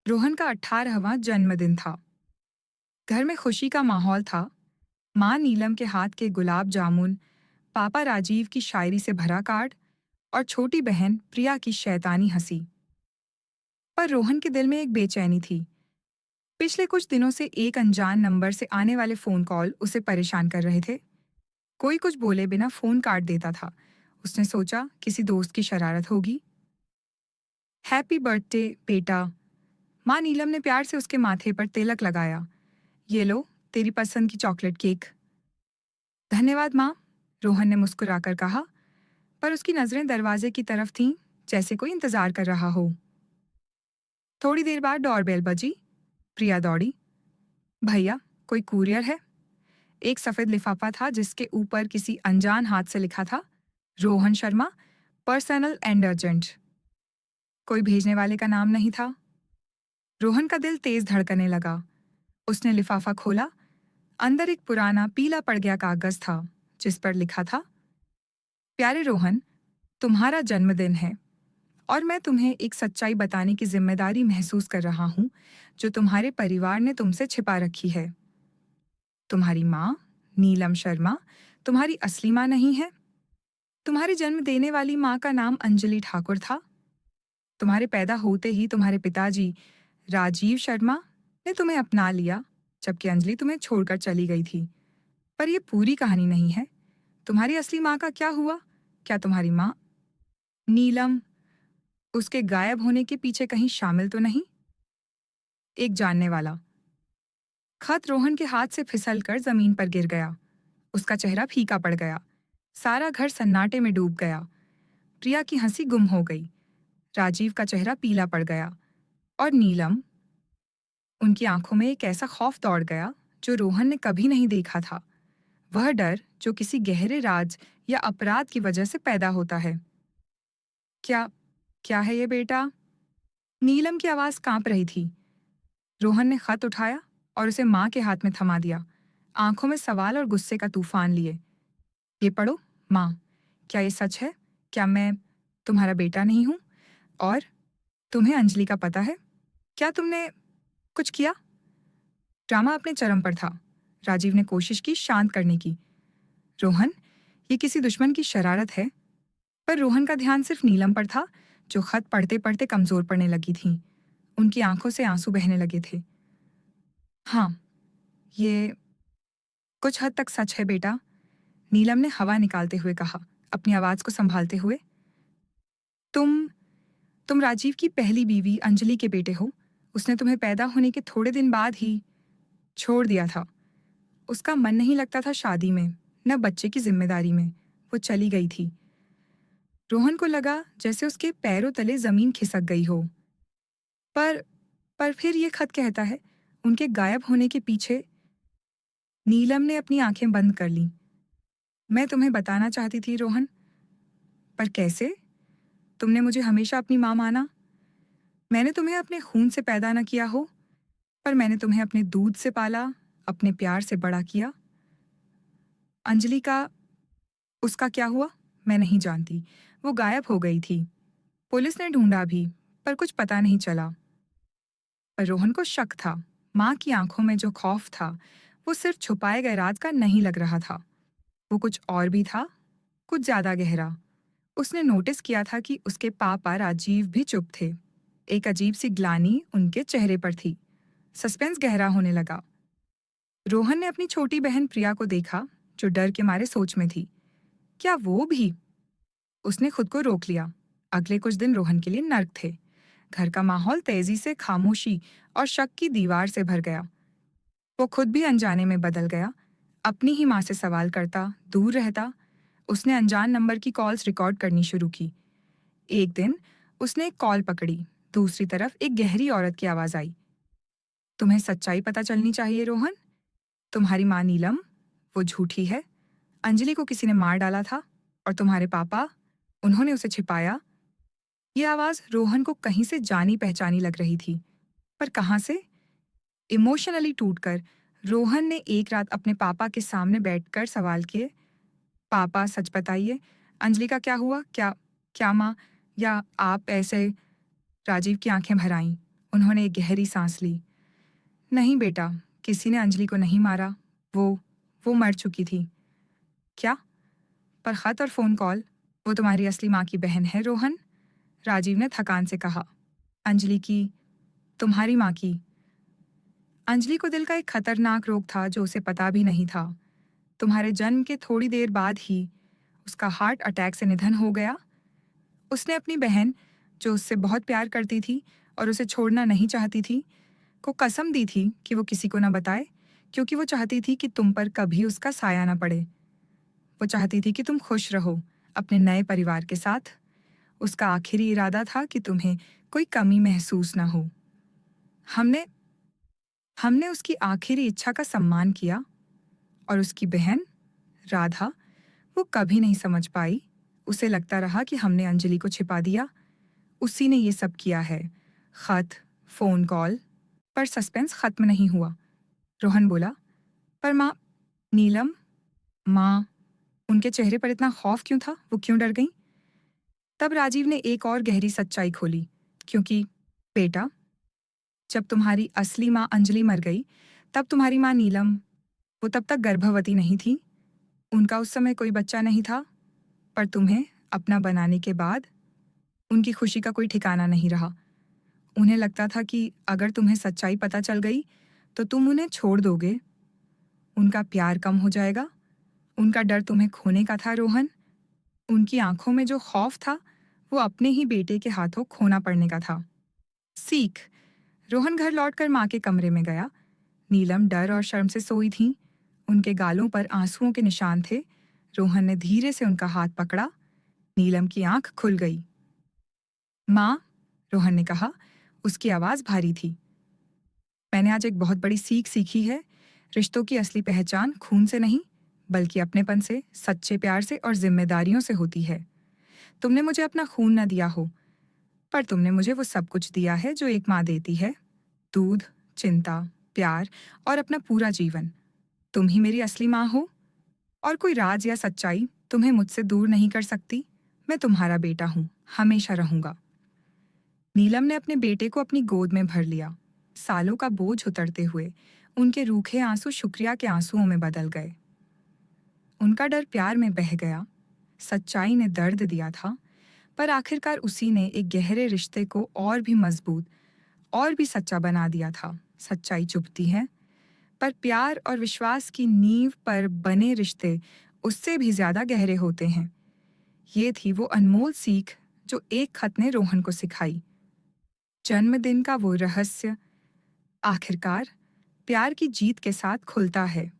रोहन का 18वां जन्मदिन था। घर में खुशी का माहौल था। माँ नीलम के हाथ के गुलाब जामुन, पापा राजीव की शायरी से भरा कार्ड और छोटी बहन प्रिया की शैतानी हंसी। पर रोहन के दिल में एक बेचैनी थी। पिछले कुछ दिनों से एक अनजान नंबर से आने वाले फोन कॉल उसे परेशान कर रहे थे। कोई कुछ बोले बिना फोन काट देता था। उसने सोचा किसी दोस्त की शरारत होगी। हैप्पी बर्थडे बेटा। माँ नीलम ने प्यार से उसके माथे पर तिलक लगाया। ये लो, तेरी पसंद की चॉकलेट केक। धन्यवाद माँ, रोहन ने मुस्कुराकर कहा, पर उसकी नजरें दरवाजे की तरफ थीं, जैसे कोई इंतजार कर रहा हो। थोड़ी देर बाद डोरबेल बजी। प्रिया दौड़ी। भैया, कोई कुरियर है? एक सफेद लिफाफा था जिसके ऊपर किसी अनजान हाथ से लिखा था, Rohan Sharma, personal and urgent. कोई भेजने वाले का नाम नहीं था। रोहन का दिल तेज धड़कने लगा। उसने लिफाफा खोला। अंदर एक पुराना पीला पड़ गया कागज था जिस पर लिखा था, प्यारे रोहन, तुम्हारा जन्मदिन है और मैं तुम्हें एक सच्चाई बताने की जिम्मेदारी महसूस कर रहा हूं जो तुम्हारे परिवार ने तुमसे छिपा रखी है। तुम्हारी माँ नीलम शर्मा तुम्हारी असली माँ नहीं है। तुम्हारे जन्म देने वाली माँ का नाम अंजलि ठाकुर था। तुम्हारे पैदा होते ही तुम्हारे पिताजी राजीव शर्मा ने तुम्हें अपना लिया, जबकि अंजलि तुम्हें छोड़कर चली गई थी। पर यह पूरी कहानी नहीं है। तुम्हारी असली माँ का क्या हुआ? क्या तुम्हारी माँ नीलम उसके गायब होने के पीछे कहीं शामिल तो नहीं? एक जानने वाला। खत रोहन के हाथ से फिसलकर जमीन पर गिर गया। उसका चेहरा फीका पड़ गया। सारा घर सन्नाटे में डूब गया। प्रिया की हंसी गुम हो गई। राजीव का चेहरा पीला पड़ गया। और नीलम, उनकी आंखों में एक ऐसा खौफ दौड़ गया जो रोहन ने कभी नहीं देखा था। वह डर जो किसी गहरे राज या अपराध की वजह से पैदा होता है। क्या क्या है ये बेटा? नीलम की आवाज कांप रही थी। रोहन ने खत उठाया और उसे माँ के हाथ में थमा दिया, आंखों में सवाल और गुस्से का तूफान लिए। ये पढ़ो माँ, क्या ये सच है? क्या मैं तुम्हारा बेटा नहीं हूं? और तुम्हें अंजलि का पता है? क्या तुमने कुछ किया? ड्रामा अपने चरम पर था। राजीव ने कोशिश की शांत करने की। रोहन, ये किसी दुश्मन की शरारत है। पर रोहन का ध्यान सिर्फ नीलम पर था, जो खत पढ़ते पढ़ते कमजोर पड़ने लगी थी। उनकी आंखों से आंसू बहने लगे थे। हाँ, ये कुछ हद तक सच है बेटा, नीलम ने हवा निकालते हुए कहा, अपनी आवाज को संभालते हुए। तुम तुम राजीव की पहली बीवी अंजलि के बेटे हो। उसने तुम्हें पैदा होने के थोड़े दिन बाद ही छोड़ दिया था। उसका मन नहीं लगता था शादी में, न बच्चे की जिम्मेदारी में। वो चली गई थी। रोहन को लगा जैसे उसके पैरों तले जमीन खिसक गई हो। पर पर फिर ये खत कहता है, उनके गायब होने के पीछे। नीलम ने अपनी आंखें बंद कर लीं। मैं तुम्हें बताना चाहती थी रोहन, पर कैसे? तुमने मुझे हमेशा अपनी माँ माना। मैंने तुम्हें अपने खून से पैदा न किया हो, पर मैंने तुम्हें अपने दूध से पाला, अपने प्यार से बड़ा किया। अंजलि का, उसका क्या हुआ? मैं नहीं जानती। वो गायब हो गई थी। पुलिस ने ढूंढा भी, पर कुछ पता नहीं चला। पर रोहन को शक था। माँ की आंखों में जो खौफ था, वो सिर्फ छुपाए गए राज का नहीं लग रहा था। वो कुछ और भी था, कुछ ज्यादा गहरा। उसने नोटिस किया था कि उसके पापा राजीव भी चुप थे। एक अजीब सी ग्लानि उनके चेहरे पर थी। सस्पेंस गहरा होने लगा। रोहन ने अपनी छोटी बहन प्रिया को देखा, जो डर के मारे सोच में थी। क्या वो भी? उसने खुद को रोक लिया। अगले कुछ दिन रोहन के लिए नर्क थे। घर का माहौल तेजी से खामोशी और शक की दीवार से भर गया। वो खुद भी अनजाने में बदल गया। अपनी ही माँ से सवाल करता, दूर रहता। उसने अनजान नंबर की कॉल्स रिकॉर्ड करनी शुरू की। एक दिन उसने एक कॉल पकड़ी। दूसरी तरफ एक गहरी औरत की आवाज आई। तुम्हें सच्चाई पता चलनी चाहिए रोहन। तुम्हारी माँ नीलम, वो झूठी है। अंजलि को किसी ने मार डाला था, और तुम्हारे पापा, उन्होंने उसे छिपाया। ये आवाज रोहन को कहीं से जानी पहचानी लग रही थी, पर कहाँ से? इमोशनली टूटकर रोहन ने एक रात अपने पापा के सामने बैठकर सवाल किए, पापा सच बताइए, अंजलि का क्या हुआ? क्या क्या माँ या आप ऐसे? राजीव की आंखें भर आईं। उन्होंने एक गहरी सांस ली। नहीं बेटा, किसी ने अंजलि को नहीं मारा। वो मर चुकी थी। क्या? पर खत और फोन कॉल? वो तुम्हारी असली माँ की बहन है रोहन, राजीव ने थकान से कहा। अंजलि की, तुम्हारी माँ की। अंजलि को दिल का एक खतरनाक रोग था जो उसे पता भी नहीं था। तुम्हारे जन्म के थोड़ी देर बाद ही उसका हार्ट अटैक से निधन हो गया। उसने अपनी बहन, जो उससे बहुत प्यार करती थी और उसे छोड़ना नहीं चाहती थी, को कसम दी थी कि वो किसी को न बताए, क्योंकि वो चाहती थी कि तुम पर कभी उसका साया न पड़े। वो चाहती थी कि तुम खुश रहो अपने नए परिवार के साथ। उसका आखिरी इरादा था कि तुम्हें कोई कमी महसूस न हो। हमने हमने उसकी आखिरी इच्छा का सम्मान किया। और उसकी बहन राधा, वो कभी नहीं समझ पाई। उसे लगता रहा कि हमने अंजलि को छिपा दिया। उसी ने ये सब किया है। खत, फोन कॉल। पर सस्पेंस खत्म नहीं हुआ। रोहन बोला, पर माँ, नीलम, माँ, उनके चेहरे पर इतना खौफ क्यों था? वो क्यों डर गईं? तब राजीव ने एक और गहरी सच्चाई खोली। क्योंकि बेटा, जब तुम्हारी असली माँ अंजलि मर गई, तब तुम्हारी माँ नीलम, वो तब तक गर्भवती नहीं थी। उनका उस समय कोई बच्चा नहीं था। पर तुम्हें अपना बनाने के बाद उनकी खुशी का कोई ठिकाना नहीं रहा। उन्हें लगता था कि अगर तुम्हें सच्चाई पता चल गई तो तुम उन्हें छोड़ दोगे। उनका प्यार कम हो जाएगा। उनका डर तुम्हें खोने का था रोहन। उनकी आंखों में जो खौफ था, वो अपने ही बेटे के हाथों खोना पड़ने का था। सीख। रोहन घर लौटकर माँ के कमरे में गया। नीलम डर और शर्म से सोई थीं। उनके गालों पर आंसुओं के निशान थे। रोहन ने धीरे से उनका हाथ पकड़ा। नीलम की आंख खुल गई। माँ, रोहन ने कहा। उसकी आवाज भारी थी। मैंने आज एक बहुत बड़ी सीख सीखी है। रिश्तों की असली पहचान खून से नहीं, बल्कि अपनेपन से, सच्चे प्यार से और जिम्मेदारियों से होती है। तुमने मुझे अपना खून न दिया हो, पर तुमने मुझे वो सब कुछ दिया है जो एक माँ देती है। दूध, चिंता, प्यार और अपना पूरा जीवन। तुम ही मेरी असली माँ हो, और कोई राज या सच्चाई तुम्हें मुझसे दूर नहीं कर सकती। मैं तुम्हारा बेटा हूँ, हमेशा रहूंगा। नीलम ने अपने बेटे को अपनी गोद में भर लिया। सालों का बोझ उतरते हुए उनके रूखे आंसू शुक्रिया के आंसुओं में बदल गए। उनका डर प्यार में बह गया। सच्चाई ने दर्द दिया था, पर आखिरकार उसी ने एक गहरे रिश्ते को और भी मजबूत, और भी सच्चा बना दिया था। सच्चाई चुभती है, पर प्यार और विश्वास की नींव पर बने रिश्ते उससे भी ज्यादा गहरे होते हैं। ये थी वो अनमोल सीख जो एक खत ने रोहन को सिखाई। जन्मदिन का वो रहस्य आखिरकार प्यार की जीत के साथ खुलता है।